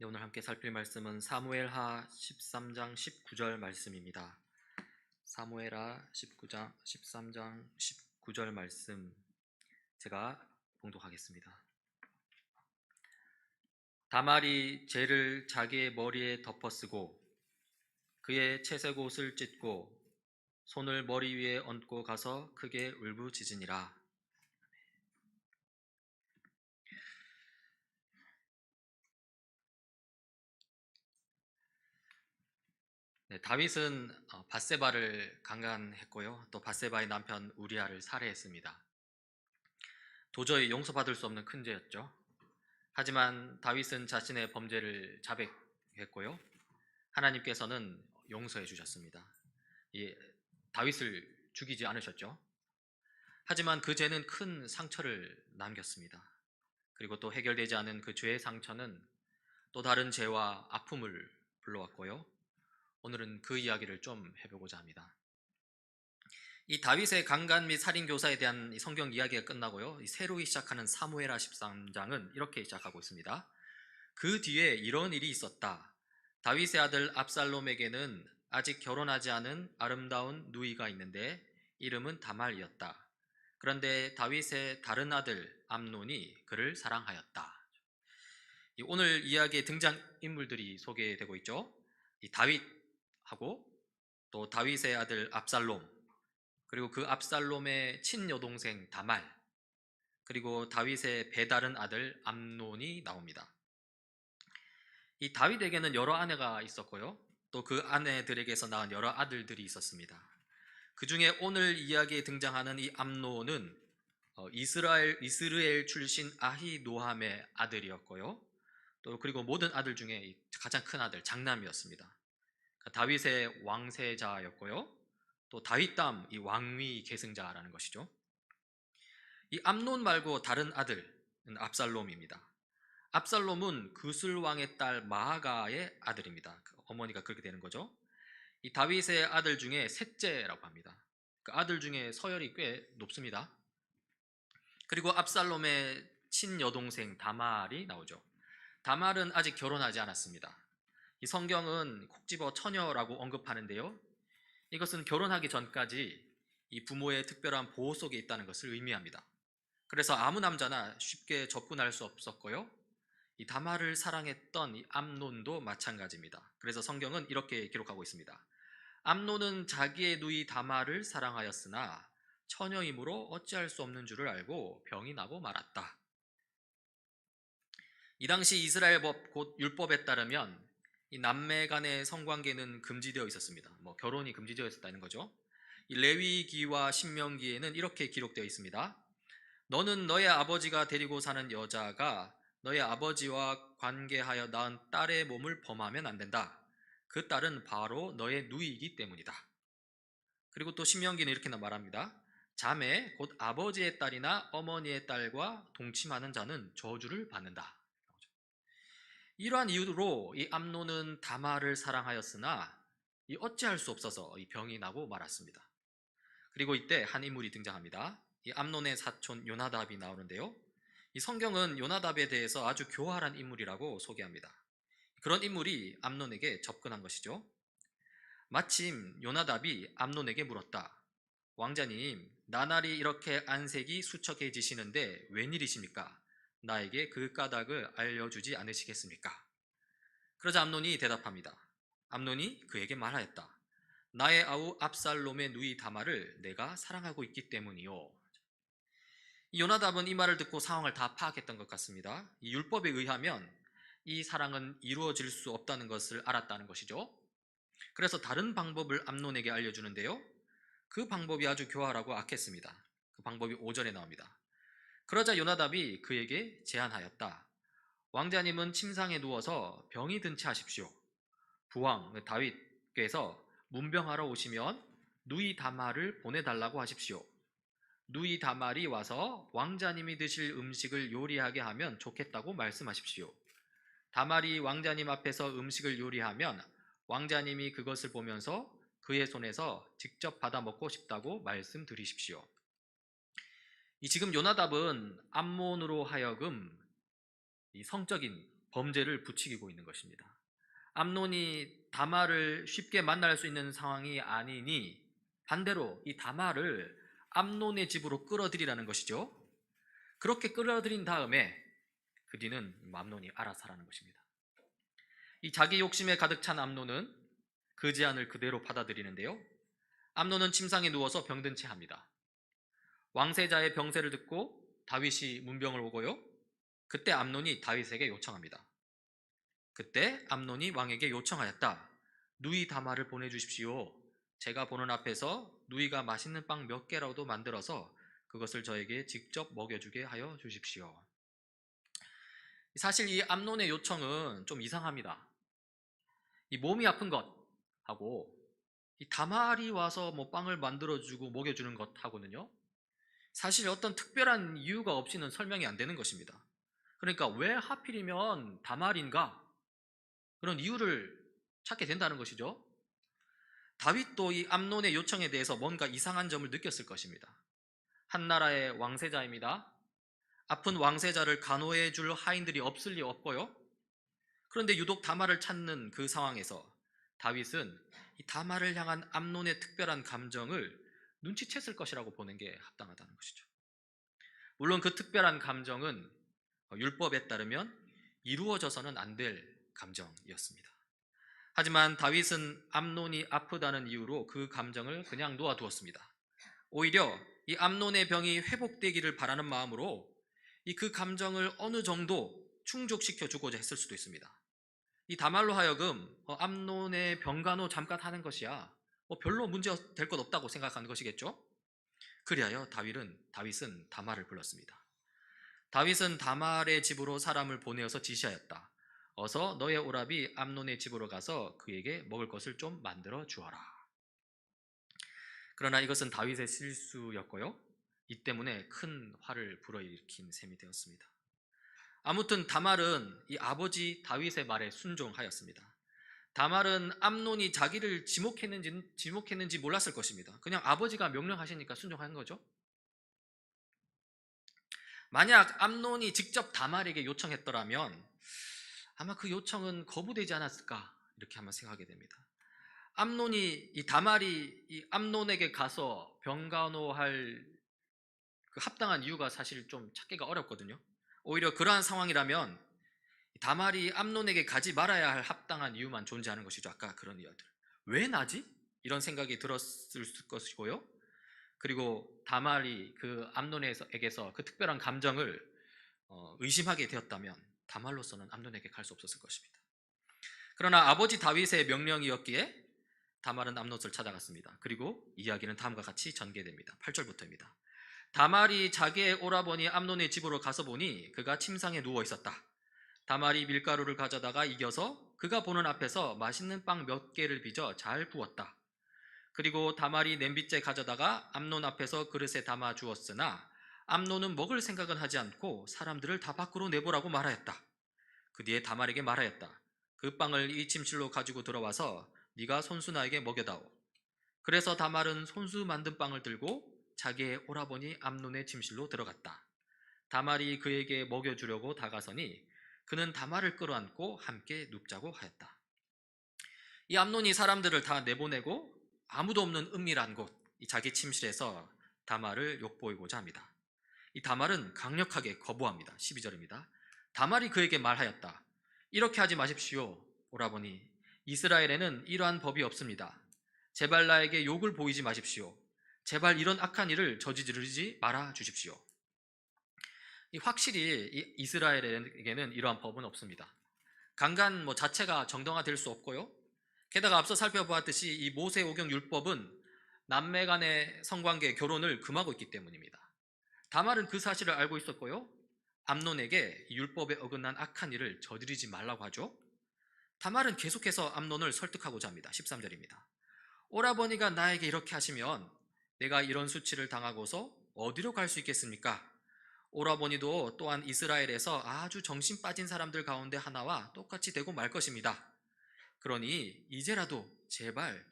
오늘 함께 살필 말씀은 사무엘하 13장 19절 말씀입니다. 사무엘하 13장 19절 말씀 제가 봉독하겠습니다. 다말이 재를 자기의 머리에 덮어쓰고 그의 채색 옷을 찢고 손을 머리 위에 얹고 가서 크게 울부짖으니라. 다윗은 밧세바를 강간했고요. 또 밧세바의 남편 우리아를 살해했습니다. 도저히 용서받을 수 없는 큰 죄였죠. 하지만 다윗은 자신의 범죄를 자백했고요. 하나님께서는 용서해 주셨습니다. 다윗을 죽이지 않으셨죠. 하지만 그 죄는 큰 상처를 남겼습니다. 그리고 또 해결되지 않은 그 죄의 상처는 또 다른 죄와 아픔을 불러왔고요. 오늘은 그 이야기를 좀 해보고자 합니다. 이 다윗의 강간 및 살인 교사에 대한 이 성경 이야기가 끝나고요. 이 새로이 시작하는 사무엘하 13장은 이렇게 시작하고 있습니다. 그 뒤에 이런 일이 있었다. 다윗의 아들 압살롬에게는 아직 결혼하지 않은 아름다운 누이가 있는데 이름은 다말이었다. 그런데 다윗의 다른 아들 암논이 그를 사랑하였다. 오늘 이야기의 등장인물들이 소개되고 있죠. 이 다윗하고 또 다윗의 아들 압살롬, 그리고 그 압살롬의 친여동생 다말, 그리고 다윗의 배다른 아들 암논이 나옵니다. 이 다윗에게는 여러 아내가 있었고요. 또 그 아내들에게서 낳은 여러 아들들이 있었습니다. 그 중에 오늘 이야기에 등장하는 이 암논은 이스라엘 출신 아히노함의 아들이었고요. 또 그리고 모든 아들 중에 가장 큰 아들 장남이었습니다. 다윗의 왕세자였고요. 또 다윗담 이 왕위 계승자라는 것이죠. 이 암논 말고 다른 아들은 압살롬입니다. 압살롬은 그술 왕의 딸 마아가의 아들입니다. 어머니가 그렇게 되는 거죠. 이 다윗의 아들 중에 셋째라고 합니다. 그 아들 중에 서열이 꽤 높습니다. 그리고 압살롬의 친여동생 다말이 나오죠. 다말은 아직 결혼하지 않았습니다. 이 성경은 콕 집어 처녀라고 언급하는데요. 이것은 결혼하기 전까지 이 부모의 특별한 보호 속에 있다는 것을 의미합니다. 그래서 아무 남자나 쉽게 접근할 수 없었고요. 이 다말을 사랑했던 이 암논도 마찬가지입니다. 그래서 성경은 이렇게 기록하고 있습니다. 암논은 자기의 누이 다말을 사랑하였으나 처녀이므로 어찌할 수 없는 줄을 알고 병이 나고 말았다. 이 당시 이스라엘 법 곧 율법에 따르면 이 남매 간의 성관계는 금지되어 있었습니다. 결혼이 금지되어 있었다는 거죠. 이 레위기와 신명기에는 이렇게 기록되어 있습니다. 너는 너의 아버지가 데리고 사는 여자가 너의 아버지와 관계하여 낳은 딸의 몸을 범하면 안 된다. 그 딸은 바로 너의 누이이기 때문이다. 그리고 또 신명기는 이렇게 말합니다. 자매 곧 아버지의 딸이나 어머니의 딸과 동침하는 자는 저주를 받는다. 이러한 이유로 이 암논은 다말을 사랑하였으나 이 어찌할 수 없어서 이 병이 나고 말았습니다. 그리고 이때 한 인물이 등장합니다. 이 암논의 사촌 요나답이 나오는데요. 이 성경은 요나답에 대해서 아주 교활한 인물이라고 소개합니다. 그런 인물이 암논에게 접근한 것이죠. 마침 요나답이 암논에게 물었다. 왕자님, 나날이 이렇게 안색이 수척해지시는데 웬일이십니까? 나에게 그 까닭을 알려주지 않으시겠습니까? 그러자 암논이 대답합니다. 암논이 그에게 말하였다. 나의 아우 압살롬의 누이 다말을 내가 사랑하고 있기 때문이요. 요나답은 이 말을 듣고 상황을 다 파악했던 것 같습니다. 이 율법에 의하면 이 사랑은 이루어질 수 없다는 것을 알았다는 것이죠. 그래서 다른 방법을 암논에게 알려주는데요. 그 방법이 아주 교활하고 악했습니다. 그 방법이 5절에 나옵니다. 그러자 요나답이 그에게 제안하였다. 왕자님은 침상에 누워서 병이 든 채 하십시오. 부왕 다윗께서 문병하러 오시면 누이 다말을 보내달라고 하십시오. 누이 다말이 와서 왕자님이 드실 음식을 요리하게 하면 좋겠다고 말씀하십시오. 다말이 왕자님 앞에서 음식을 요리하면 왕자님이 그것을 보면서 그의 손에서 직접 받아 먹고 싶다고 말씀드리십시오. 지금 요나답은 암몬으로 하여금 이 성적인 범죄를 부추기고 있는 것입니다. 암논이 다말을 쉽게 만날 수 있는 상황이 아니니 반대로 이 다말을 암논의 집으로 끌어들이라는 것이죠. 그렇게 끌어들인 다음에 그 뒤는 암논이 알아서 하라는 것입니다. 이 자기 욕심에 가득 찬 암논은 그 제안을 그대로 받아들이는데요. 암논은 침상에 누워서 병든 채 합니다. 왕세자의 병세를 듣고 다윗이 문병을 오고요. 그때 암논이 다윗에게 요청합니다. 그때 암논이 왕에게 요청하였다. 누이 다말을 보내주십시오. 제가 보는 앞에서 누이가 맛있는 빵 몇 개라도 만들어서 그것을 저에게 직접 먹여주게 하여 주십시오. 사실 이 암논의 요청은 좀 이상합니다. 이 몸이 아픈 것하고 이 다말이 와서 뭐 빵을 만들어주고 먹여주는 것하고는요, 사실 어떤 특별한 이유가 없이는 설명이 안 되는 것입니다. 그러니까 왜 하필이면 다말인가? 그런 이유를 찾게 된다는 것이죠. 다윗도 이 암논의 요청에 대해서 뭔가 이상한 점을 느꼈을 것입니다. 한 나라의 왕세자입니다. 아픈 왕세자를 간호해 줄 하인들이 없을 리 없고요. 그런데 유독 다말을 찾는 그 상황에서 다윗은 이 다말을 향한 암논의 특별한 감정을 눈치챘을 것이라고 보는 게 합당하다는 것이죠. 물론 그 특별한 감정은 율법에 따르면 이루어져서는 안 될 감정이었습니다. 하지만 다윗은 암논이 아프다는 이유로 그 감정을 그냥 놓아두었습니다. 오히려 이 암논의 병이 회복되기를 바라는 마음으로 그 감정을 어느 정도 충족시켜 주고자 했을 수도 있습니다. 이 다말로 하여금 암논의 병간호 잠깐 하는 것이야 별로 문제 될 것 없다고 생각하는 것이겠죠. 그리하여 다윗은 다말을 불렀습니다. 다윗은 다말의 집으로 사람을 보내어서 지시하였다. 어서 너의 오라비 암논의 집으로 가서 그에게 먹을 것을 좀 만들어 주어라. 그러나 이것은 다윗의 실수였고요. 이 때문에 큰 화를 불어일으킨 셈이 되었습니다. 아무튼 다말은 이 아버지 다윗의 말에 순종하였습니다. 다말은 암논이 자기를 지목했는지 몰랐을 것입니다. 그냥 아버지가 명령하시니까 순종한 거죠. 만약 암논이 직접 다말에게 요청했더라면 아마 그 요청은 거부되지 않았을까 이렇게 한번 생각하게 됩니다. 다말이 이 암논에게 가서 병간호할 그 합당한 이유가 사실 좀 찾기가 어렵거든요. 오히려 그러한 상황이라면 다말이 암논에게 가지 말아야 할 합당한 이유만 존재하는 것이죠. 아까 그런 이야기들. 왜 나지? 이런 생각이 들었을 것이고요. 그리고 다말이 그 암논에게서 그 특별한 감정을 의심하게 되었다면 다말로서는 암논에게 갈 수 없었을 것입니다. 그러나 아버지 다윗의 명령이었기에 다말은 암논을 찾아갔습니다. 그리고 이야기는 다음과 같이 전개됩니다. 8절부터입니다. 다말이 자기의 오라버니 암논의 집으로 가서 보니 그가 침상에 누워 있었다. 다말이 밀가루를 가져다가 이겨서 그가 보는 앞에서 맛있는 빵 몇 개를 빚어 잘 구웠다. 그리고 다말이 냄비째 가져다가 암논 앞에서 그릇에 담아 주었으나 암논은 먹을 생각은 하지 않고 사람들을 다 밖으로 내보라고 말하였다. 그 뒤에 다말에게 말하였다. 그 빵을 이 침실로 가지고 들어와서 네가 손수 나에게 먹여다오. 그래서 다말은 손수 만든 빵을 들고 자기의 오라버니 암논의 침실로 들어갔다. 다말이 그에게 먹여주려고 다가서니 그는 다말을 끌어안고 함께 눕자고 하였다. 이 암논이 사람들을 다 내보내고 아무도 없는 은밀한 곳, 이 자기 침실에서 다말을 욕보이고자 합니다. 이 다말은 강력하게 거부합니다. 12절입니다. 다말이 그에게 말하였다. 이렇게 하지 마십시오, 오라버니. 이스라엘에는 이러한 법이 없습니다. 제발 나에게 욕을 보이지 마십시오. 제발 이런 악한 일을 저지르지 말아 주십시오. 확실히 이스라엘에게는 이러한 법은 없습니다. 강간 자체가 정당화될 수 없고요. 게다가 앞서 살펴보았듯이 이 모세오경 율법은 남매 간의 성관계 결혼을 금하고 있기 때문입니다. 다말은 그 사실을 알고 있었고요. 암논에게 율법에 어긋난 악한 일을 저지르지 말라고 하죠. 다말은 계속해서 암논을 설득하고자 합니다. 13절입니다. 오라버니가 나에게 이렇게 하시면 내가 이런 수치를 당하고서 어디로 갈 수 있겠습니까? 오라버니도 또한 이스라엘에서 아주 정신 빠진 사람들 가운데 하나와 똑같이 되고 말 것입니다. 그러니 이제라도 제발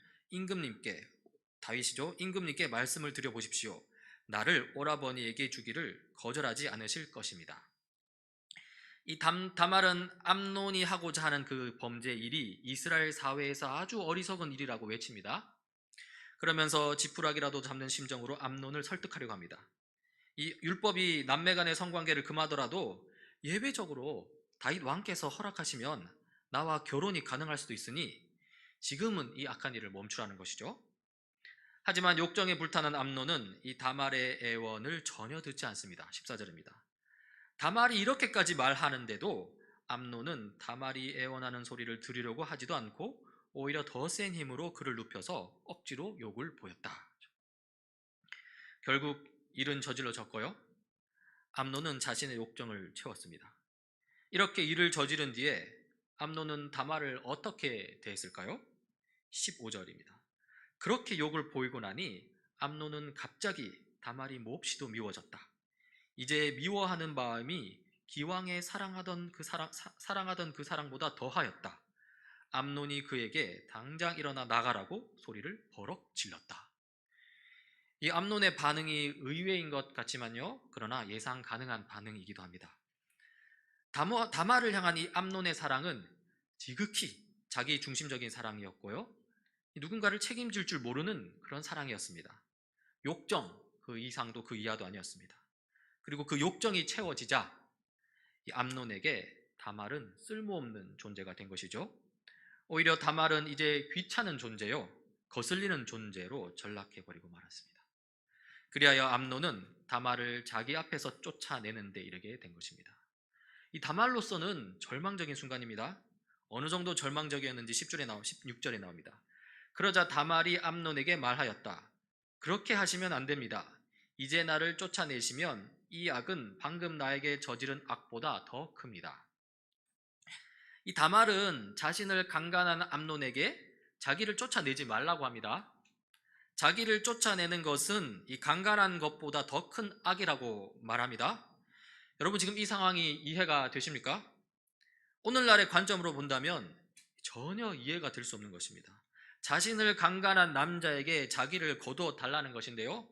다윗이죠. 임금님께 말씀을 드려보십시오. 나를 오라버니에게 주기를 거절하지 않으실 것입니다. 이 다말은 암논이 하고자 하는 그 범죄 일이 이스라엘 사회에서 아주 어리석은 일이라고 외칩니다. 그러면서 지푸라기라도 잡는 심정으로 암논을 설득하려고 합니다. 이 율법이 남매 간의 성관계를 금하더라도 예외적으로 다윗 왕께서 허락하시면 나와 결혼이 가능할 수도 있으니 지금은 이 악한 일을 멈추라는 것이죠. 하지만 욕정에 불타는 암논은 이 다말의 애원을 전혀 듣지 않습니다. 14절입니다. 다말이 이렇게까지 말하는데도 암논은 다말이 애원하는 소리를 들으려고 하지도 않고 오히려 더 센 힘으로 그를 눕혀서 억지로 욕을 보였다. 결국 일은 저질러졌고요. 암논은 자신의 욕정을 채웠습니다. 이렇게 일을 저지른 뒤에 암논은 다말을 어떻게 대했을까요? 15절입니다. 그렇게 욕을 보이고 나니 암논은 갑자기 다말이 몹시도 미워졌다. 이제 미워하는 마음이 기왕에 사랑하던 그 사랑보다 더하였다. 암논이 그에게 당장 일어나 나가라고 소리를 버럭 질렀다. 이 암논의 반응이 의외인 것 같지만요, 그러나 예상 가능한 반응이기도 합니다. 다말을 향한 이 암논의 사랑은 지극히 자기 중심적인 사랑이었고요, 누군가를 책임질 줄 모르는 그런 사랑이었습니다. 욕정 그 이상도 그 이하도 아니었습니다. 그리고 그 욕정이 채워지자 이 암논에게 다말은 쓸모없는 존재가 된 것이죠. 오히려 다말은 이제 귀찮은 존재요, 거슬리는 존재로 전락해버리고 말았습니다. 그리하여 암논은 다말을 자기 앞에서 쫓아내는 데 이르게 된 것입니다. 이 다말로서는 절망적인 순간입니다. 어느 정도 절망적이었는지 16절에 나옵니다. 그러자 다말이 암논에게 말하였다. 그렇게 하시면 안 됩니다. 이제 나를 쫓아내시면 이 악은 방금 나에게 저지른 악보다 더 큽니다. 이 다말은 자신을 강간한 암논에게 자기를 쫓아내지 말라고 합니다. 자기를 쫓아내는 것은 이 강간한 것보다 더 큰 악이라고 말합니다. 여러분, 지금 이 상황이 이해가 되십니까? 오늘날의 관점으로 본다면 전혀 이해가 될 수 없는 것입니다. 자신을 강간한 남자에게 자기를 거두어 달라는 것인데요,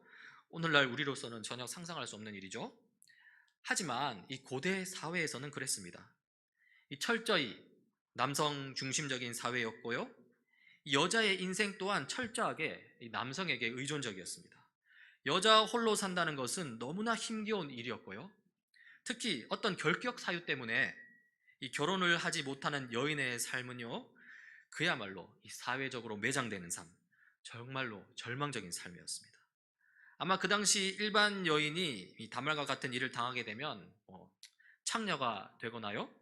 오늘날 우리로서는 전혀 상상할 수 없는 일이죠. 하지만 이 고대 사회에서는 그랬습니다. 이 철저히 남성 중심적인 사회였고요, 이 여자의 인생 또한 철저하게 이 남성에게 의존적이었습니다. 여자 홀로 산다는 것은 너무나 힘겨운 일이었고요, 특히 어떤 결격 사유 때문에 이 결혼을 하지 못하는 여인의 삶은요, 그야말로 이 사회적으로 매장되는 삶, 정말로 절망적인 삶이었습니다. 아마 그 당시 일반 여인이 이 다말과 같은 일을 당하게 되면 창녀가 되거나요,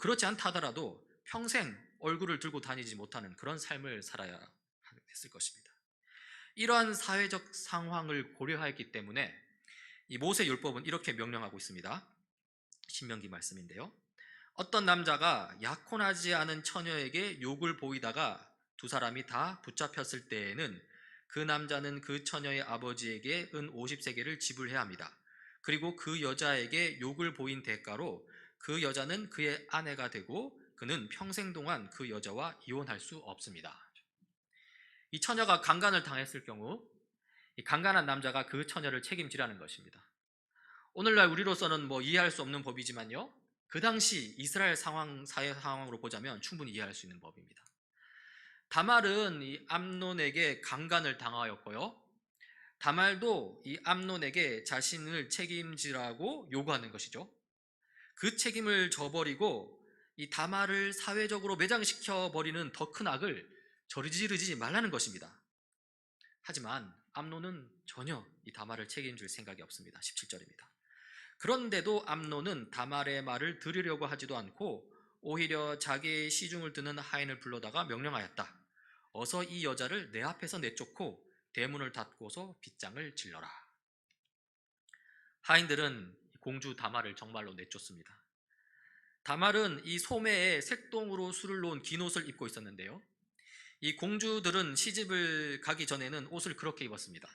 그렇지 않다 하더라도 평생 얼굴을 들고 다니지 못하는 그런 삶을 살아야 했을 것입니다. 이러한 사회적 상황을 고려하였기 때문에 이 모세 율법은 이렇게 명령하고 있습니다. 신명기 말씀인데요, 어떤 남자가 약혼하지 않은 처녀에게 욕을 보이다가 두 사람이 다 붙잡혔을 때에는 그 남자는 그 처녀의 아버지에게 은 50세겔을 지불해야 합니다. 그리고 그 여자에게 욕을 보인 대가로 그 여자는 그의 아내가 되고 그는 평생 동안 그 여자와 이혼할 수 없습니다. 이 처녀가 강간을 당했을 경우 이 강간한 남자가 그 처녀를 책임지라는 것입니다. 오늘날 우리로서는 이해할 수 없는 법이지만요, 그 당시 이스라엘 사회 상황으로 보자면 충분히 이해할 수 있는 법입니다. 다말은 이 암논에게 강간을 당하였고요, 다말도 이 암논에게 자신을 책임지라고 요구하는 것이죠. 그 책임을 져버리고 이 다말을 사회적으로 매장시켜 버리는 더 큰 악을 저지르지 말라는 것입니다. 하지만 암논은 전혀 이 다말을 책임질 생각이 없습니다. 17절입니다. 그런데도 암논은 다말의 말을 들으려고 하지도 않고 오히려 자기의 시중을 드는 하인을 불러다가 명령하였다. 어서 이 여자를 내 앞에서 내쫓고 대문을 닫고서 빗장을 질러라. 하인들은 공주 다말을 정말로 내쫓습니다. 다말은 이 소매에 색동으로 술을 놓은 긴 옷을 입고 있었는데요, 이 공주들은 시집을 가기 전에는 옷을 그렇게 입었습니다.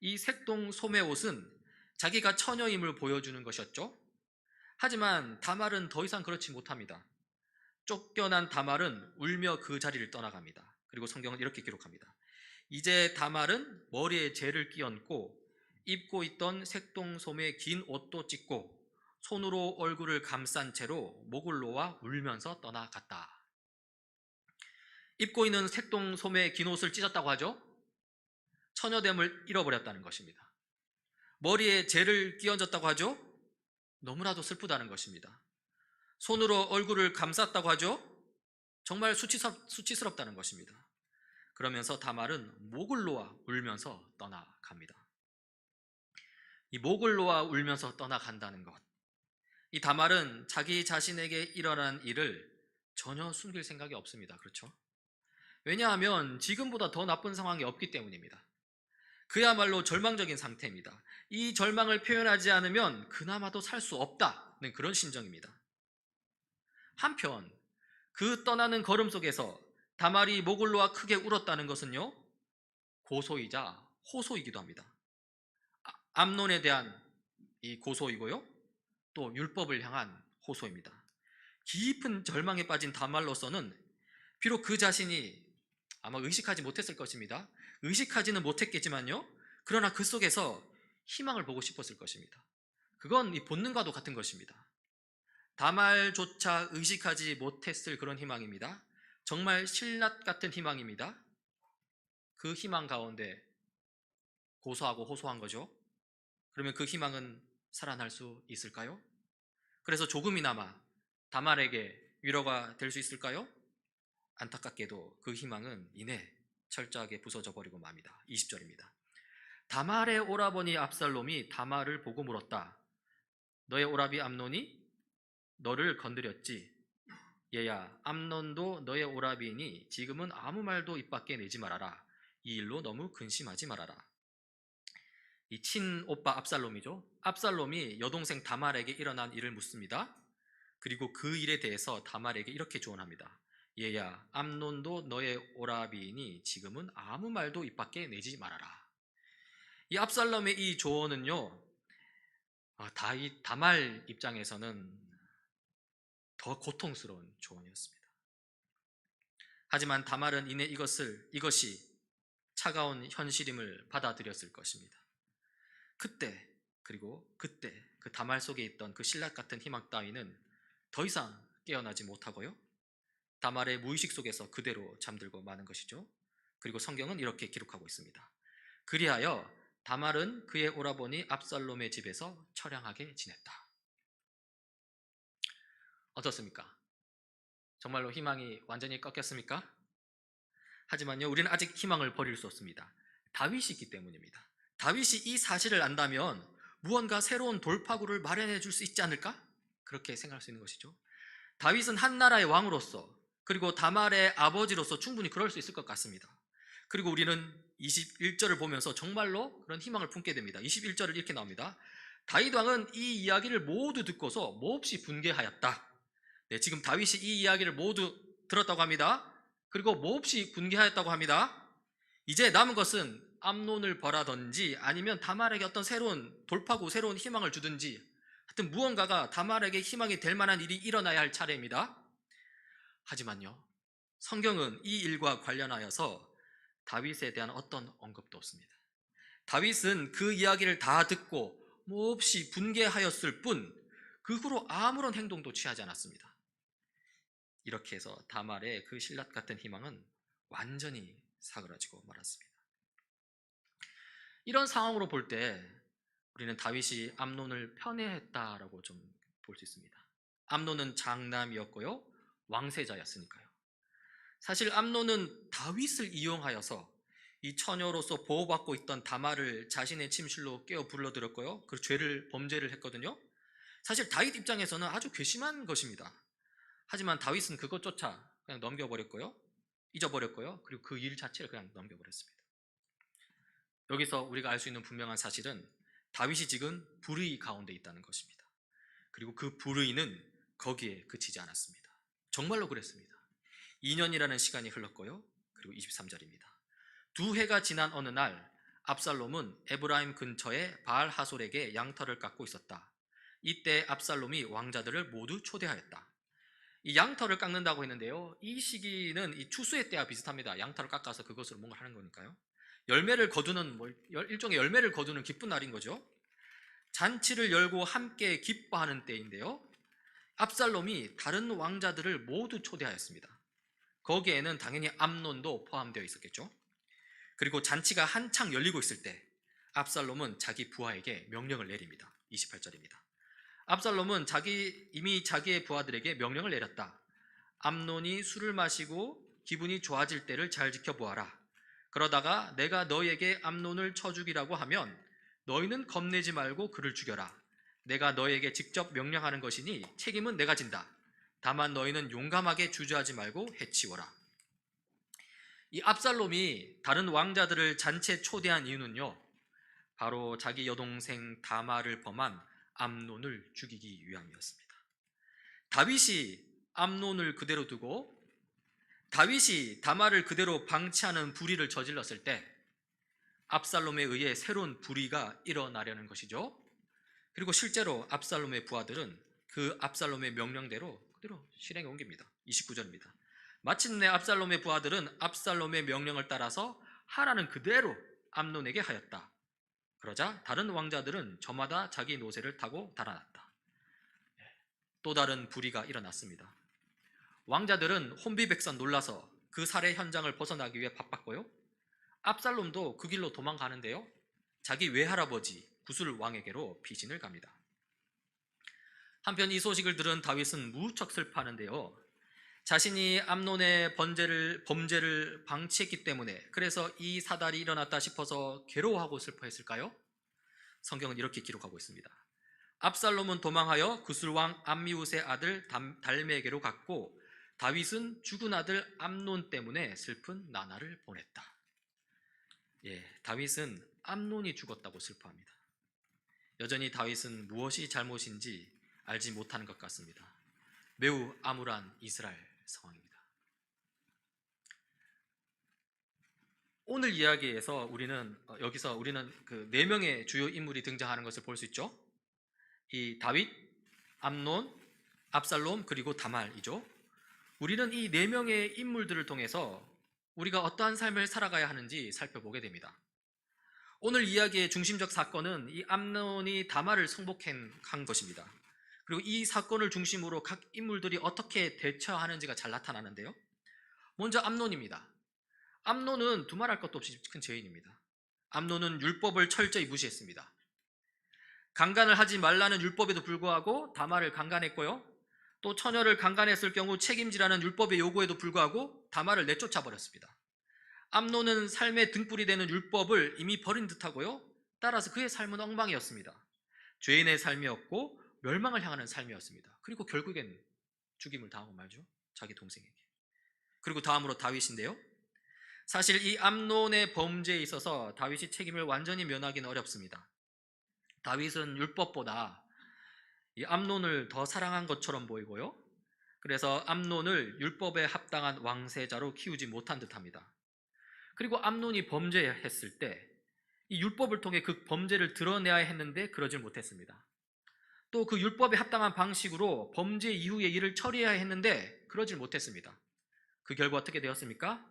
이 색동 소매 옷은 자기가 처녀임을 보여주는 것이었죠. 하지만 다말은 더 이상 그렇지 못합니다. 쫓겨난 다말은 울며 그 자리를 떠나갑니다. 그리고 성경은 이렇게 기록합니다. 이제 다말은 머리에 재를 끼얹고 입고 있던 색동 소매 긴 옷도 찢고 손으로 얼굴을 감싼 채로 목을 놓아 울면서 떠나갔다. 입고 있는 색동 소매 긴 옷을 찢었다고 하죠. 처녀됨을 잃어버렸다는 것입니다. 머리에 재를 끼얹었다고 하죠. 너무나도 슬프다는 것입니다. 손으로 얼굴을 감쌌다고 하죠. 정말 수치스럽다는 것입니다. 그러면서 다말은 목을 놓아 울면서 떠나갑니다. 이 목을 놓아 울면서 떠나간다는 것, 이 다말은 자기 자신에게 일어난 일을 전혀 숨길 생각이 없습니다. 그렇죠? 왜냐하면 지금보다 더 나쁜 상황이 없기 때문입니다. 그야말로 절망적인 상태입니다. 이 절망을 표현하지 않으면 그나마도 살 수 없다는 그런 심정입니다. 한편 그 떠나는 걸음 속에서 다말이 목을 놓아 크게 울었다는 것은요, 고소이자 호소이기도 합니다. 암논에 대한 이 고소이고요, 또 율법을 향한 호소입니다. 깊은 절망에 빠진 다말로서는 비록 그 자신이 아마 의식하지 못했을 것입니다. 의식하지는 못했겠지만요, 그러나 그 속에서 희망을 보고 싶었을 것입니다. 그건 이 본능과도 같은 것입니다. 다말조차 의식하지 못했을 그런 희망입니다. 정말 신라 같은 희망입니다. 그 희망 가운데 고소하고 호소한 거죠. 그러면 그 희망은 살아날 수 있을까요? 그래서 조금이나마 다말에게 위로가 될 수 있을까요? 안타깝게도 그 희망은 이내 철저하게 부서져 버리고 맙니다. 20절입니다. 다말의 오라버니 압살롬이 다말을 보고 물었다. 너의 오라비 암논이 너를 건드렸지? 얘야, 암논도 너의 오라비이니 지금은 아무 말도 입 밖에 내지 말아라. 이 일로 너무 근심하지 말아라. 이 친오빠 압살롬이죠. 압살롬이 여동생 다말에게 일어난 일을 묻습니다. 그리고 그 일에 대해서 다말에게 이렇게 조언합니다. 얘야, 암논도 너의 오라비이니 지금은 아무 말도 입 밖에 내지 말아라. 이 압살롬의 이 조언은요, 다말 입장에서는 더 고통스러운 조언이었습니다. 하지만 다말은 이내 이것이 차가운 현실임을 받아들였을 것입니다. 그때 그 다말 속에 있던 그 신라 같은 희망 따위는 더 이상 깨어나지 못하고요, 다말의 무의식 속에서 그대로 잠들고 마는 것이죠. 그리고 성경은 이렇게 기록하고 있습니다. 그리하여 다말은 그의 오라버니 압살롬의 집에서 처량하게 지냈다. 어떻습니까? 정말로 희망이 완전히 꺾였습니까? 하지만요, 우리는 아직 희망을 버릴 수 없습니다. 다윗이 있기 때문입니다. 다윗이 이 사실을 안다면 무언가 새로운 돌파구를 마련해 줄 수 있지 않을까? 그렇게 생각할 수 있는 것이죠. 다윗은 한 나라의 왕으로서, 그리고 다말의 아버지로서 충분히 그럴 수 있을 것 같습니다. 그리고 우리는 21절을 보면서 정말로 그런 희망을 품게 됩니다. 21절을 이렇게 나옵니다. 다윗 왕은 이 이야기를 모두 듣고서 몹시 분개하였다. 네, 지금 다윗이 이 이야기를 모두 들었다고 합니다. 그리고 몹시 분개하였다고 합니다. 이제 남은 것은 암논을 벌하든지 아니면 다말에게 어떤 새로운 돌파구, 새로운 희망을 주든지, 하여튼 무언가가 다말에게 희망이 될 만한 일이 일어나야 할 차례입니다. 하지만요, 성경은 이 일과 관련하여서 다윗에 대한 어떤 언급도 없습니다. 다윗은 그 이야기를 다 듣고 몹시 분개하였을 뿐 그 후로 아무런 행동도 취하지 않았습니다. 이렇게 해서 다말의 그 신라 같은 희망은 완전히 사그라지고 말았습니다. 이런 상황으로 볼 때 우리는 다윗이 암논을 편애했다라고 좀 볼 수 있습니다. 암논은 장남이었고요, 왕세자였으니까요. 사실 암논은 다윗을 이용하여서 이 처녀로서 보호받고 있던 다말을 자신의 침실로 깨어 불러들였고요, 그 범죄를 했거든요. 사실 다윗 입장에서는 아주 괘씸한 것입니다. 하지만 다윗은 그것조차 그냥 넘겨버렸고요, 잊어버렸고요, 그리고 그 일 자체를 그냥 넘겨버렸습니다. 여기서 우리가 알 수 있는 분명한 사실은 다윗이 지금 불의 가운데 있다는 것입니다. 그리고 그 불의는 거기에 그치지 않았습니다. 정말로 그랬습니다. 2년이라는 시간이 흘렀고요, 그리고 23절입니다. 2해가 지난 어느 날 압살롬은 에브라임 근처의 바알 하솔에게 양털을 깎고 있었다. 이때 압살롬이 왕자들을 모두 초대하였다. 이 양털을 깎는다고 했는데요, 이 시기는 이 추수의 때와 비슷합니다. 양털을 깎아서 그것으로 뭔가 하는 거니까요. 일종의 열매를 거두는 기쁜 날인 거죠. 잔치를 열고 함께 기뻐하는 때인데요. 압살롬이 다른 왕자들을 모두 초대하였습니다. 거기에는 당연히 암논도 포함되어 있었겠죠. 그리고 잔치가 한창 열리고 있을 때 압살롬은 자기 부하에게 명령을 내립니다. 28절입니다. 압살롬은 이미 자기의 부하들에게 명령을 내렸다. 암논이 술을 마시고 기분이 좋아질 때를 잘 지켜보아라. 그러다가 내가 너에게 암논을 쳐 죽이라고 하면 너희는 겁내지 말고 그를 죽여라. 내가 너에게 직접 명령하는 것이니 책임은 내가 진다. 다만 너희는 용감하게 주저하지 말고 해치워라. 이 압살롬이 다른 왕자들을 잔치에 초대한 이유는요, 바로 자기 여동생 다말을 범한 암논을 죽이기 위함이었습니다. 다윗이 암논을 그대로 두고 다윗이 다말을 그대로 방치하는 불의를 저질렀을 때 압살롬에 의해 새로운 불의가 일어나려는 것이죠. 그리고 실제로 압살롬의 부하들은 그 압살롬의 명령대로 그대로 실행에 옮깁니다. 29절입니다. 마침내 압살롬의 부하들은 압살롬의 명령을 따라서 하라는 그대로 암논에게 하였다. 그러자 다른 왕자들은 저마다 자기 노새를 타고 달아났다. 또 다른 불의가 일어났습니다. 왕자들은 혼비백산 놀라서 그 살해 현장을 벗어나기 위해 바빴고요. 압살롬도 그 길로 도망가는데요. 자기 외할아버지 구술 왕에게로 피신을 갑니다. 한편 이 소식을 들은 다윗은 무척 슬퍼하는데요. 자신이 암논의 범죄를 방치했기 때문에 그래서 이 사달이 일어났다 싶어서 괴로워하고 슬퍼했을까요? 성경은 이렇게 기록하고 있습니다. 압살롬은 도망하여 구술왕 암미웃의 아들 달메에게로 갔고 다윗은 죽은 아들 암논 때문에 슬픈 나날을 보냈다. 다윗은 암논이 죽었다고 슬퍼합니다. 여전히 다윗은 무엇이 잘못인지 알지 못하는 것 같습니다. 매우 암울한 이스라엘 상황입니다. 오늘 이야기에서 여기서 우리는 그 4명의 주요 인물이 등장하는 것을 볼 수 있죠. 이 다윗, 암논, 압살롬 그리고 다말이죠. 우리는 이 4명의 인물들을 통해서 우리가 어떠한 삶을 살아가야 하는지 살펴보게 됩니다. 오늘 이야기의 중심적 사건은 이 암논이 다말을 성폭행한 것입니다. 그리고 이 사건을 중심으로 각 인물들이 어떻게 대처하는지가 잘 나타나는데요. 먼저 암논입니다. 암논은 두말할 것도 없이 큰 죄인입니다. 암논은 율법을 철저히 무시했습니다. 강간을 하지 말라는 율법에도 불구하고 다말을 강간했고요. 또 처녀를 강간했을 경우 책임지라는 율법의 요구에도 불구하고 다말을 내쫓아 버렸습니다. 암논은 삶의 등불이 되는 율법을 이미 버린 듯하고요. 따라서 그의 삶은 엉망이었습니다. 죄인의 삶이었고 멸망을 향하는 삶이었습니다. 그리고 결국엔 죽임을 당하고 말죠. 자기 동생에게. 그리고 다음으로 다윗인데요. 사실 이 암논의 범죄에 있어서 다윗이 책임을 완전히 면하기는 어렵습니다. 다윗은 율법보다 이 암논을 더 사랑한 것처럼 보이고요. 그래서 암논을 율법에 합당한 왕세자로 키우지 못한 듯합니다. 그리고 암논이 범죄했을 때 이 율법을 통해 그 범죄를 드러내야 했는데 그러질 못했습니다. 또 그 율법에 합당한 방식으로 범죄 이후의 일을 처리해야 했는데 그러질 못했습니다. 그 결과 어떻게 되었습니까?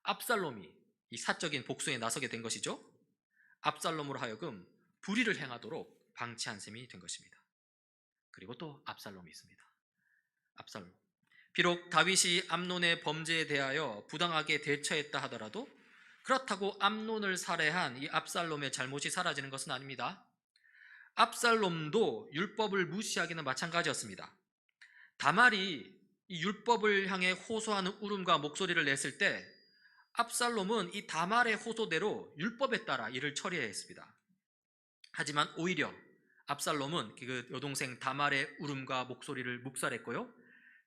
압살롬이 이 사적인 복수에 나서게 된 것이죠. 압살롬으로 하여금 불의를 행하도록 방치한 셈이 된 것입니다. 그리고 또 압살롬이 있습니다. 압살롬. 비록 다윗이 암논의 범죄에 대하여 부당하게 대처했다 하더라도 그렇다고 암논을 살해한 이 압살롬의 잘못이 사라지는 것은 아닙니다. 압살롬도 율법을 무시하기는 마찬가지였습니다. 다말이 이 율법을 향해 호소하는 울음과 목소리를 냈을 때 압살롬은 이 다말의 호소대로 율법에 따라 일을 처리해야 했습니다. 하지만 오히려 압살롬은 그 여동생 다말의 울음과 목소리를 묵살했고요.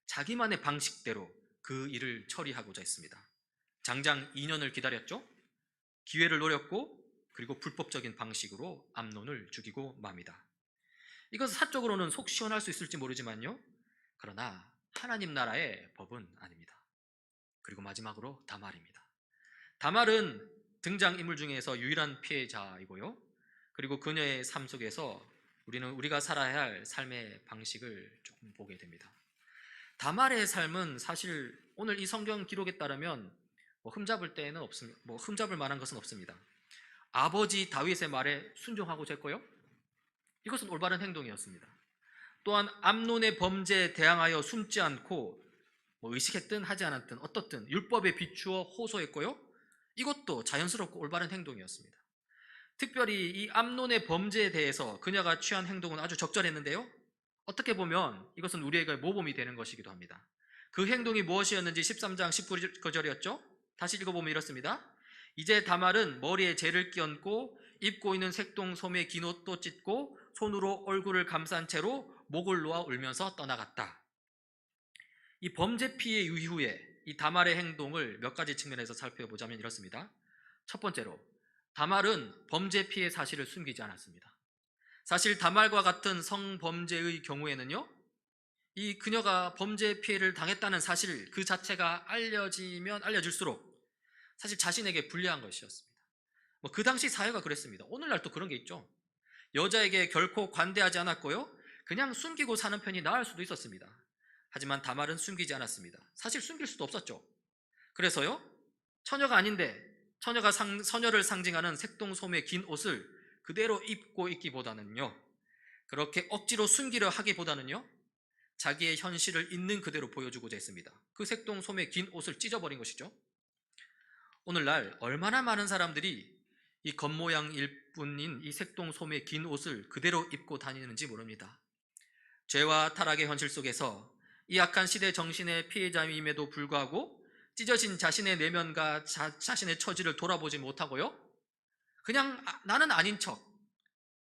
자기만의 방식대로 그 일을 처리하고자 했습니다. 장장 2년을 기다렸죠. 기회를 노렸고 그리고 불법적인 방식으로 암논을 죽이고 맙니다. 이것은 사적으로는 속 시원할 수 있을지 모르지만요. 그러나 하나님 나라의 법은 아닙니다. 그리고 마지막으로 다말입니다. 다말은 등장인물 중에서 유일한 피해자이고요. 그리고 그녀의 삶 속에서 우리가 살아야 할 삶의 방식을 조금 보게 됩니다. 다말의 삶은 사실 오늘 이 성경 기록에 따르면 흠잡을 때는 없습니다. 흠잡을 만한 것은 없습니다. 아버지 다윗의 말에 순종하고자 했고요. 이것은 올바른 행동이었습니다. 또한 암논의 범죄에 대항하여 숨지 않고 의식했든 하지 않았든 어떻든 율법에 비추어 호소했고요. 이것도 자연스럽고 올바른 행동이었습니다. 특별히 이 암논의 범죄에 대해서 그녀가 취한 행동은 아주 적절했는데요. 어떻게 보면 이것은 우리에게 모범이 되는 것이기도 합니다. 그 행동이 무엇이었는지 13장 19절이었죠. 다시 읽어보면 이렇습니다. 이제 다말은 머리에 재를 끼얹고 입고 있는 색동소매 긴 옷도 찢고 손으로 얼굴을 감싼 채로 목을 놓아 울면서 떠나갔다. 이 범죄 피해 이후에 이 다말의 행동을 몇 가지 측면에서 살펴보자면 이렇습니다. 첫 번째로 다말은 범죄 피해 사실을 숨기지 않았습니다. 사실 다말과 같은 성범죄의 경우에는요, 이 그녀가 범죄 피해를 당했다는 사실 그 자체가 알려지면 알려질수록 사실 자신에게 불리한 것이었습니다. 그 당시 사회가 그랬습니다. 오늘날 또 그런 게 있죠. 여자에게 결코 관대하지 않았고요, 그냥 숨기고 사는 편이 나을 수도 있었습니다. 하지만 다말은 숨기지 않았습니다. 사실 숨길 수도 없었죠. 그래서요, 처녀가 아닌데 처녀가 서녀를 상징하는 색동소매 긴 옷을 그대로 입고 있기보다는요, 그렇게 억지로 숨기려 하기보다는요, 자기의 현실을 있는 그대로 보여주고자 했습니다. 그 색동소매 긴 옷을 찢어버린 것이죠. 오늘날 얼마나 많은 사람들이 이 겉모양일 뿐인 이 색동소매 긴 옷을 그대로 입고 다니는지 모릅니다. 죄와 타락의 현실 속에서 이 악한 시대 정신의 피해자임에도 불구하고 찢어진 자신의 내면과 자신의 처지를 돌아보지 못하고요, 그냥 나는 아닌 척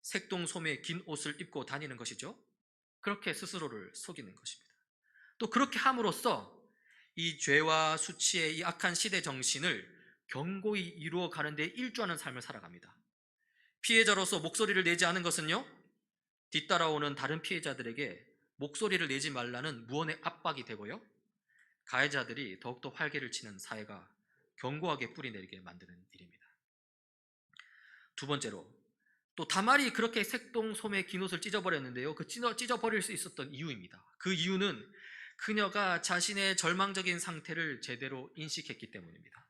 색동소매 긴 옷을 입고 다니는 것이죠. 그렇게 스스로를 속이는 것입니다. 또 그렇게 함으로써 이 죄와 수치의 이 악한 시대 정신을 견고히 이루어 가는데 일조하는 삶을 살아갑니다. 피해자로서 목소리를 내지 않은 것은요, 뒤따라오는 다른 피해자들에게 목소리를 내지 말라는 무언의 압박이 되고요, 가해자들이 더욱더 활개를 치는 사회가 견고하게 뿌리내리게 만드는 일입니다. 두 번째로, 또 다말이 그렇게 색동소매 긴 옷을 찢어버렸는데요, 그 찢어버릴 수 있었던 이유입니다. 그 이유는 그녀가 자신의 절망적인 상태를 제대로 인식했기 때문입니다.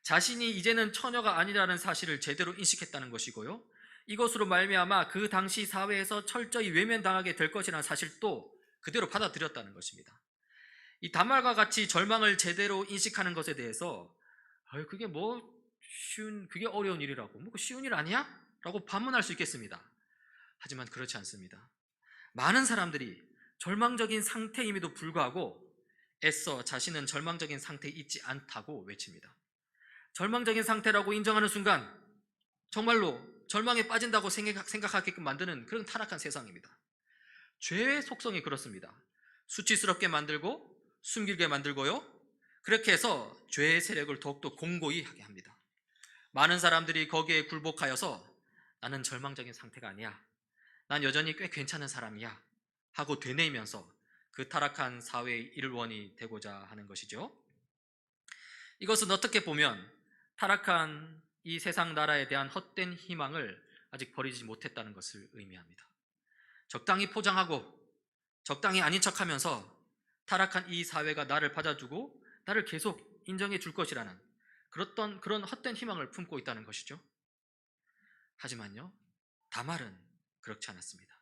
자신이 이제는 처녀가 아니라는 사실을 제대로 인식했다는 것이고요, 이것으로 말미암아 그 당시 사회에서 철저히 외면당하게 될 것이라는 사실도 그대로 받아들였다는 것입니다. 이 다말과 같이 절망을 제대로 인식하는 것에 대해서 그게 그게 어려운 일이라고, 쉬운 일 아니야? 라고 반문할 수 있겠습니다. 하지만 그렇지 않습니다. 많은 사람들이 절망적인 상태임에도 불구하고 애써 자신은 절망적인 상태에 있지 않다고 외칩니다. 절망적인 상태라고 인정하는 순간 정말로 절망에 빠진다고 생각하게끔 만드는 그런 타락한 세상입니다. 죄의 속성이 그렇습니다. 수치스럽게 만들고 숨기게 만들고요, 그렇게 해서 죄의 세력을 더욱더 공고히 하게 합니다. 많은 사람들이 거기에 굴복하여서 나는 절망적인 상태가 아니야, 난 여전히 꽤 괜찮은 사람이야 하고 되뇌이면서 그 타락한 사회의 일원이 되고자 하는 것이죠. 이것은 어떻게 보면 타락한 이 세상 나라에 대한 헛된 희망을 아직 버리지 못했다는 것을 의미합니다. 적당히 포장하고 적당히 아닌 척하면서 타락한 이 사회가 나를 받아주고 나를 계속 인정해 줄 것이라는 그런 헛된 희망을 품고 있다는 것이죠. 하지만요, 다말은 그렇지 않았습니다.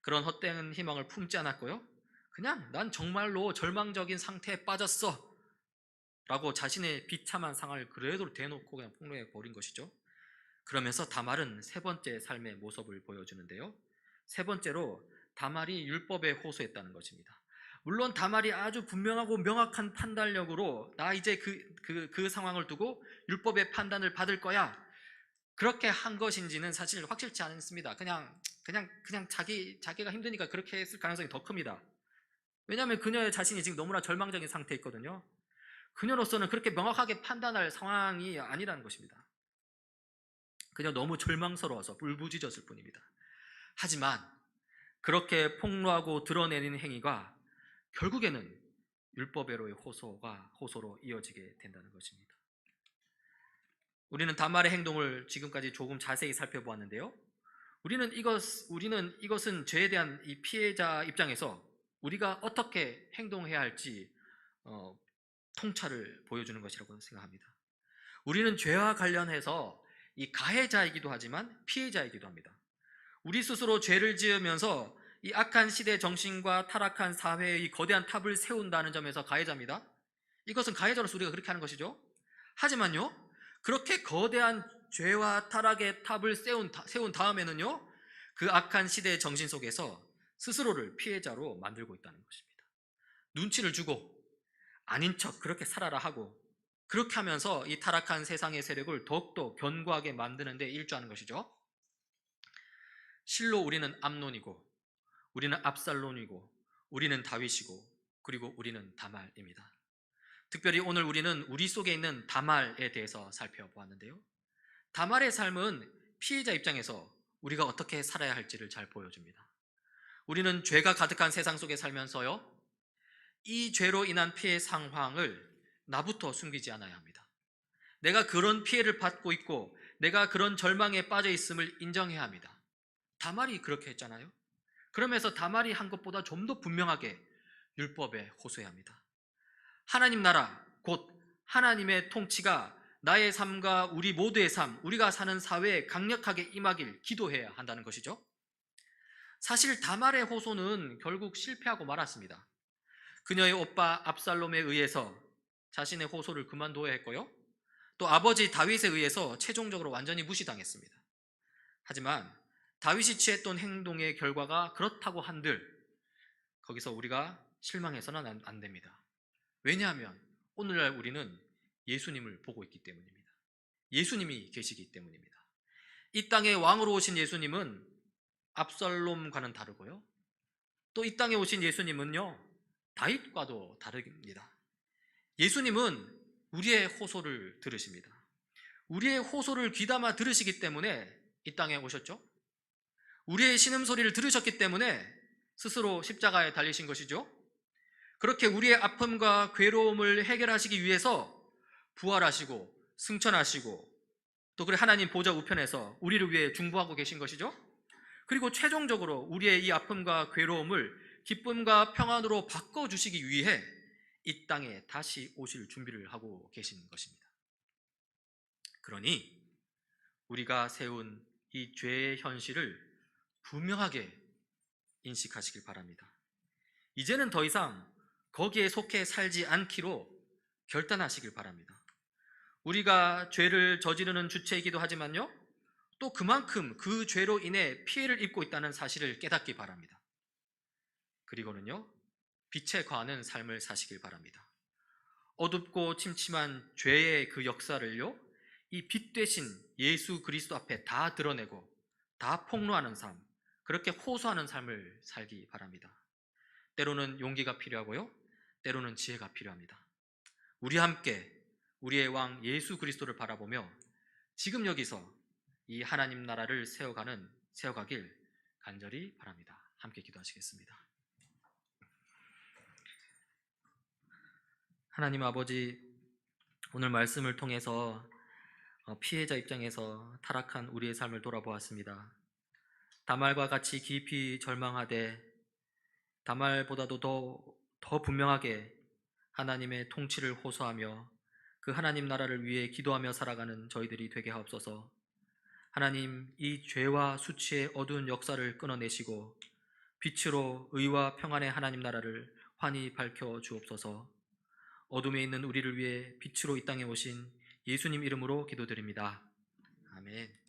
그런 헛된 희망을 품지 않았고요, 그냥 난 정말로 절망적인 상태에 빠졌어 라고 자신의 비참한 상황을 그대로 대놓고 그냥 폭로해 버린 것이죠. 그러면서 다말은 세 번째 삶의 모습을 보여주는데요, 세 번째로 다말이 율법에 호소했다는 것입니다. 물론 다말이 아주 분명하고 명확한 판단력으로 나 이제 그 상황을 두고 율법의 판단을 받을 거야, 그렇게 한 것인지는 사실 확실치 않습니다. 그냥 자기가 힘드니까 그렇게 했을 가능성이 더 큽니다. 왜냐하면 그녀의 자신이 지금 너무나 절망적인 상태에 있거든요. 그녀로서는 그렇게 명확하게 판단할 상황이 아니라는 것입니다. 그냥 너무 절망스러워서 울부짖었을 뿐입니다. 하지만 그렇게 폭로하고 드러내는 행위가 결국에는 율법외로의 호소로 이어지게 된다는 것입니다. 우리는 다말의 행동을 지금까지 조금 자세히 살펴보았는데요, 우리는 이것은 죄에 대한 이 피해자 입장에서 우리가 어떻게 행동해야 할지 통찰을 보여주는 것이라고 생각합니다. 우리는 죄와 관련해서 이 가해자이기도 하지만 피해자이기도 합니다. 우리 스스로 죄를 지으면서 이 악한 시대 정신과 타락한 사회의 이 거대한 탑을 세운다는 점에서 가해자입니다. 이것은 가해자로서 우리가 그렇게 하는 것이죠. 하지만요, 그렇게 거대한 죄와 타락의 탑을 세운 다음에는요, 그 악한 시대의 정신 속에서 스스로를 피해자로 만들고 있다는 것입니다. 눈치를 주고 아닌 척 그렇게 살아라 하고, 그렇게 하면서 이 타락한 세상의 세력을 더욱더 견고하게 만드는 데 일조하는 것이죠. 실로 우리는 암논이고, 우리는 압살론이고, 우리는 다윗이고, 그리고 우리는 다말입니다. 특별히 오늘 우리는 우리 속에 있는 다말에 대해서 살펴보았는데요, 다말의 삶은 피해자 입장에서 우리가 어떻게 살아야 할지를 잘 보여줍니다. 우리는 죄가 가득한 세상 속에 살면서요, 이 죄로 인한 피해 상황을 나부터 숨기지 않아야 합니다. 내가 그런 피해를 받고 있고 내가 그런 절망에 빠져 있음을 인정해야 합니다. 다말이 그렇게 했잖아요. 그러면서 다말이 한 것보다 좀 더 분명하게 율법에 호소해야 합니다. 하나님 나라, 곧 하나님의 통치가 나의 삶과 우리 모두의 삶, 우리가 사는 사회에 강력하게 임하길 기도해야 한다는 것이죠. 사실 다말의 호소는 결국 실패하고 말았습니다. 그녀의 오빠 압살롬에 의해서 자신의 호소를 그만둬야 했고요, 또 아버지 다윗에 의해서 최종적으로 완전히 무시당했습니다. 하지만 다윗이 취했던 행동의 결과가 그렇다고 한들 거기서 우리가 실망해서는 안 됩니다. 왜냐하면 오늘날 우리는 예수님을 보고 있기 때문입니다. 예수님이 계시기 때문입니다. 이 땅에 왕으로 오신 예수님은 압살롬과는 다르고요, 또 이 땅에 오신 예수님은요, 다윗과도 다릅니다. 예수님은 우리의 호소를 들으십니다. 우리의 호소를 귀담아 들으시기 때문에 이 땅에 오셨죠. 우리의 신음소리를 들으셨기 때문에 스스로 십자가에 달리신 것이죠. 그렇게 우리의 아픔과 괴로움을 해결하시기 위해서 부활하시고 승천하시고, 또 그래 하나님 보좌 우편에서 우리를 위해 중보하고 계신 것이죠. 그리고 최종적으로 우리의 이 아픔과 괴로움을 기쁨과 평안으로 바꿔주시기 위해 이 땅에 다시 오실 준비를 하고 계신 것입니다. 그러니 우리가 세운 이 죄의 현실을 분명하게 인식하시길 바랍니다. 이제는 더 이상 거기에 속해 살지 않기로 결단하시길 바랍니다. 우리가 죄를 저지르는 주체이기도 하지만요, 또 그만큼 그 죄로 인해 피해를 입고 있다는 사실을 깨닫기 바랍니다. 그리고는요, 빛에 거하는 삶을 사시길 바랍니다. 어둡고 침침한 죄의 그 역사를요, 이 빛 되신 예수 그리스도 앞에 다 드러내고 다 폭로하는 삶, 그렇게 호소하는 삶을 살기 바랍니다. 때로는 용기가 필요하고요, 때로는 지혜가 필요합니다. 우리 함께 우리의 왕 예수 그리스도를 바라보며 지금 여기서 이 하나님 나라를 세워가길 간절히 바랍니다. 함께 기도하시겠습니다. 하나님 아버지, 오늘 말씀을 통해서 피해자 입장에서 타락한 우리의 삶을 돌아보았습니다. 다말과 같이 깊이 절망하되 다말보다도 더 분명하게 하나님의 통치를 호소하며 그 하나님 나라를 위해 기도하며 살아가는 저희들이 되게 하옵소서. 하나님, 이 죄와 수치의 어두운 역사를 끊어내시고 빛으로 의와 평안의 하나님 나라를 환히 밝혀 주옵소서. 어둠에 있는 우리를 위해 빛으로 이 땅에 오신 예수님 이름으로 기도드립니다. 아멘.